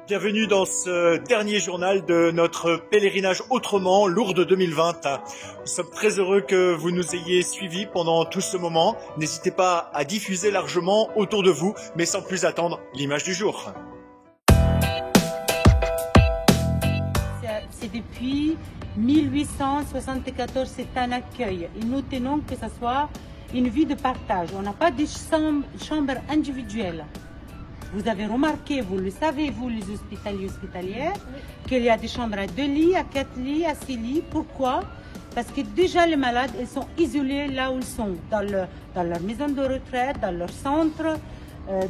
Bienvenue dans ce dernier journal de notre pèlerinage autrement, Lourdes 2020. Nous sommes très heureux que vous nous ayez suivis pendant tout ce moment. N'hésitez pas à diffuser largement autour de vous, mais sans plus attendre, l'image du jour. C'est depuis 1874, c'est un accueil. Et nous tenons que ce soit une vie de partage. On n'a pas de chambres individuelles. Vous avez remarqué, vous le savez, vous les hospitaliers, hospitalières, qu'il y a des chambres à 2 lits, à 4 lits, à 6 lits. Pourquoi? Parce que déjà les malades, ils sont isolés là où ils sont, dans leur maison de retraite, dans leur centre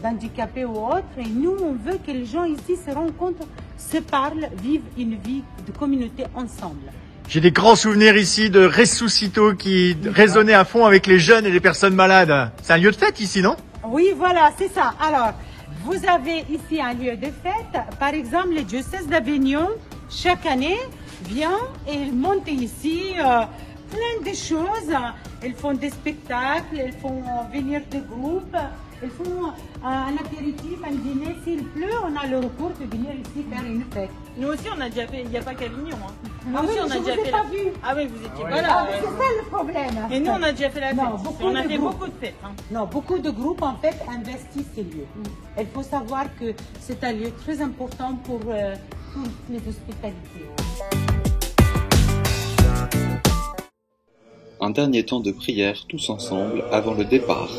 d'handicapés ou autre. Et nous, on veut que les gens ici se rencontrent, se parlent, vivent une vie de communauté ensemble. J'ai des grands souvenirs ici de Ressuscito qui résonnait à fond avec les jeunes et les personnes malades. C'est un lieu de fête ici, non? Oui, voilà, c'est ça. Alors, vous avez ici un lieu de fête. Par exemple, le diocèse d'Avignon, chaque année, vient et monte ici plein de choses. Ils font des spectacles, ils font venir des groupes, ils font un apéritif, un dîner. S'il pleut, on a le recours de venir ici faire une fête. Nous aussi, on a déjà fait, il n'y a pas qu'Avignon. Hein. Nous Ah aussi, oui, on a je déjà vous ai fait pas vu. Ah oui, vous étiez Ah, pas là. c'est ça le problème. Et nous, on a déjà fait la fête. Non, On a de fait groupes. beaucoup de fêtes. Hein. Non, beaucoup de groupes en fait investissent ces lieux. Il faut savoir que c'est un lieu très important pour toutes les hospitalités. Un dernier temps de prière tous ensemble avant le départ.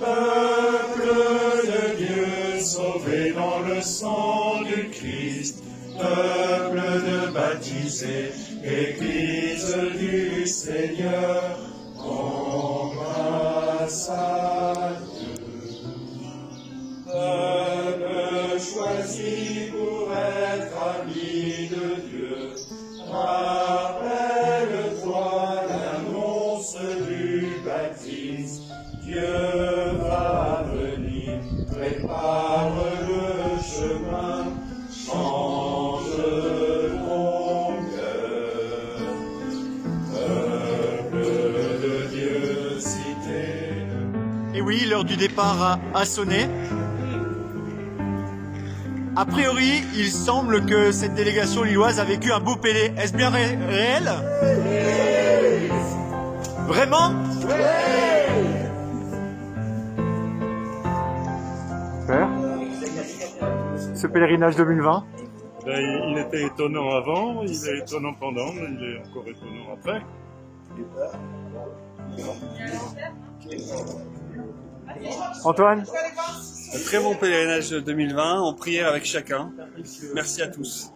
Peuple de Dieu, sauvé dans le sang du Christ, peuple de baptisés, Église du Seigneur, en grâce à Dieu. Peuple choisi pour être ami de Dieu, rappelle-toi l'annonce du baptême. Dieu va venir, prépare le chemin, change ton cœur. Peuple de Dieu, cité. Et oui, l'heure du départ a sonné. A priori, il semble que cette délégation lilloise a vécu un beau Pélé. Est-ce bien réel? Oui. Vraiment? Oui. Père, ce pèlerinage 2020? Ben, il était étonnant avant, il est étonnant pendant, mais il est encore étonnant après. Antoine? Un très bon pèlerinage 2020 en prière avec chacun. Merci à tous.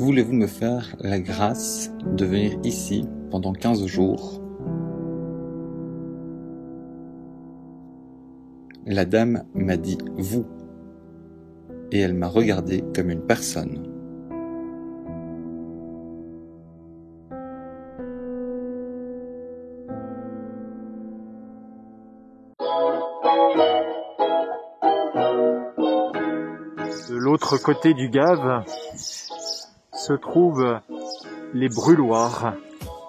Voulez-vous me faire la grâce de venir ici pendant 15 jours? La dame m'a dit « vous » et elle m'a regardé comme une personne. De l'autre côté du Gave se trouvent les brûloirs,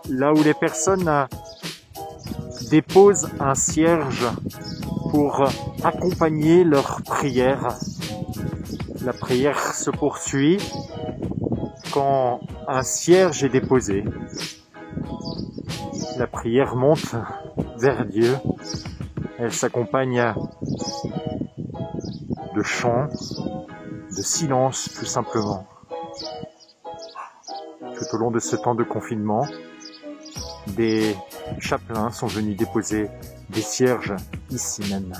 là où les personnes déposent un cierge pour accompagner leur prière. La prière se poursuit quand un cierge est déposé. La prière monte vers Dieu. Elle s'accompagne de chants, de silence tout simplement. Tout au long de ce temps de confinement, des chapelains sont venus déposer des cierges ici même.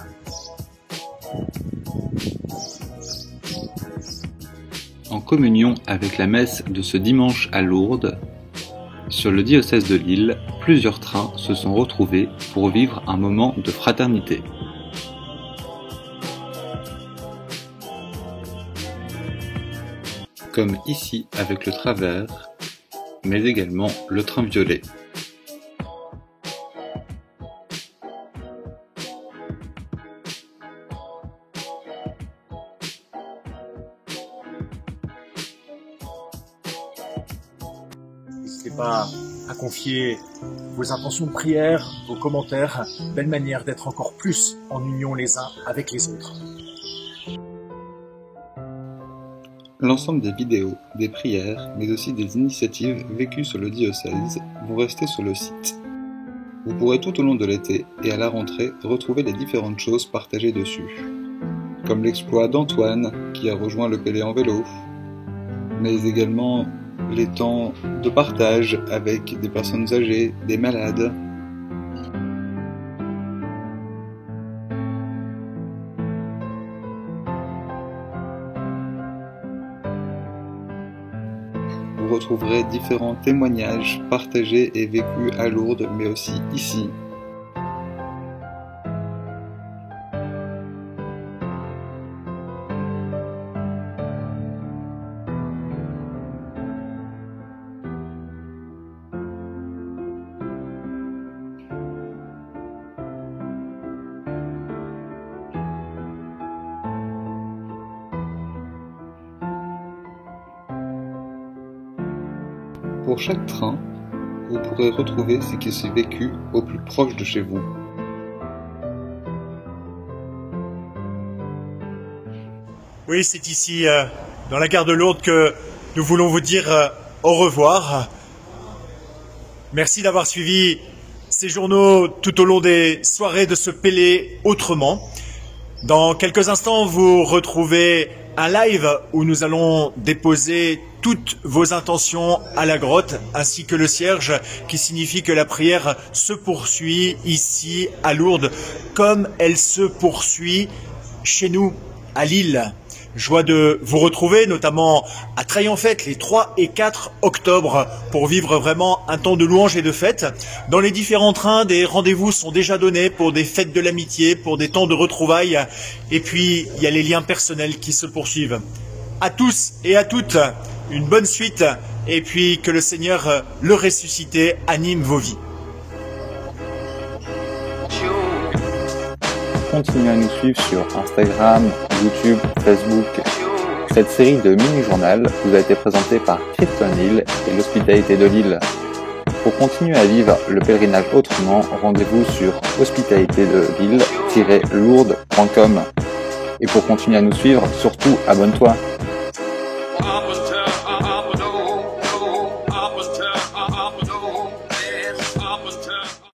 En communion avec la messe de ce dimanche à Lourdes, sur le diocèse de Lille, plusieurs trains se sont retrouvés pour vivre un moment de fraternité. Comme ici avec le Travers, mais également le train violet. N'hésitez pas à confier vos intentions de prière, vos commentaires, belle manière d'être encore plus en union les uns avec les autres. L'ensemble des vidéos, des prières, mais aussi des initiatives vécues sur le diocèse vont rester sur le site. Vous pourrez tout au long de l'été et à la rentrée retrouver les différentes choses partagées dessus, comme l'exploit d'Antoine qui a rejoint le Pélé en vélo, mais également les temps de partage avec des personnes âgées, des malades. Vous retrouverez différents témoignages partagés et vécus à Lourdes, mais aussi ici. Pour chaque train, vous pourrez retrouver ce qui s'est vécu au plus proche de chez vous. Oui, c'est ici, dans la gare de Lourdes, que nous voulons vous dire au revoir. Merci d'avoir suivi ces journaux tout au long des soirées de ce Pélé autrement. Dans quelques instants, vous retrouvez un live où nous allons déposer toutes vos intentions à la grotte, ainsi que le cierge, qui signifie que la prière se poursuit ici à Lourdes, comme elle se poursuit chez nous à Lille. Joie de vous retrouver, notamment à Treilles-en-Fête, les 3 et 4 octobre, pour vivre vraiment un temps de louange et de fête. Dans les différents trains, des rendez-vous sont déjà donnés pour des fêtes de l'amitié, pour des temps de retrouvailles. Et puis, il y a les liens personnels qui se poursuivent. À tous et à toutes, une bonne suite, et puis que le Seigneur, le ressuscité, anime vos vies. Continuez à nous suivre sur Instagram, YouTube, Facebook. Cette série de mini-journal vous a été présentée par Christian Hill et l'Hospitalité de Lille. Pour continuer à vivre le pèlerinage autrement, rendez-vous sur hospitalitédelille-lourdes.com. Et pour continuer à nous suivre, surtout abonne-toi.